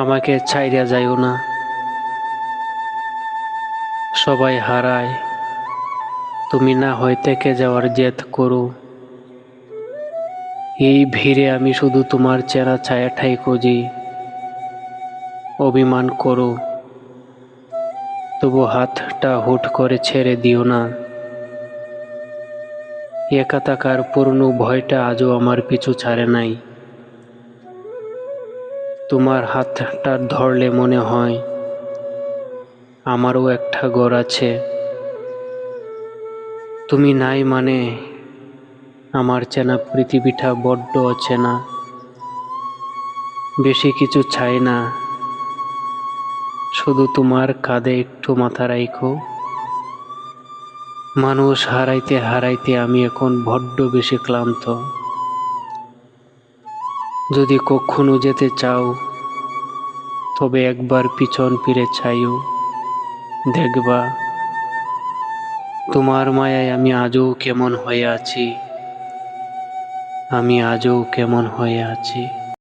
আমাকে ছাইড়া যাইও না। সবাই হারায়, তুমি না হয় থেকে যাওয়ার জেদ করো। এই ভিড়ে আমি শুধু তোমার চেনা ছায়াটাই খুঁজি। অভিমান করো, তবু হাতটা হুট করে ছেড়ে দিও না। একা থাকার পুরনো ভয়টা আজও আমার পিছু ছাড়ে নাই। তোমার হাতটা ধরলে মনে হয় আমারও একটা ঘর আছে। তুমি নাই মানে আমার চেনা পৃথিবীটা বড্ড অচেনা। বেশি কিছু চাই না, শুধু তোমার কাঁধে একটু মাথা রাখো। মানুষ হারাইতে হারাইতে আমি এখন বড্ড বেশি ক্লান্ত। যদি কখনো যেতে চাও, তবে একবার পিছন ফিরে চাইও, দেখবা তোমার মায়ায় আমি আজও কেমন হয়ে আছি।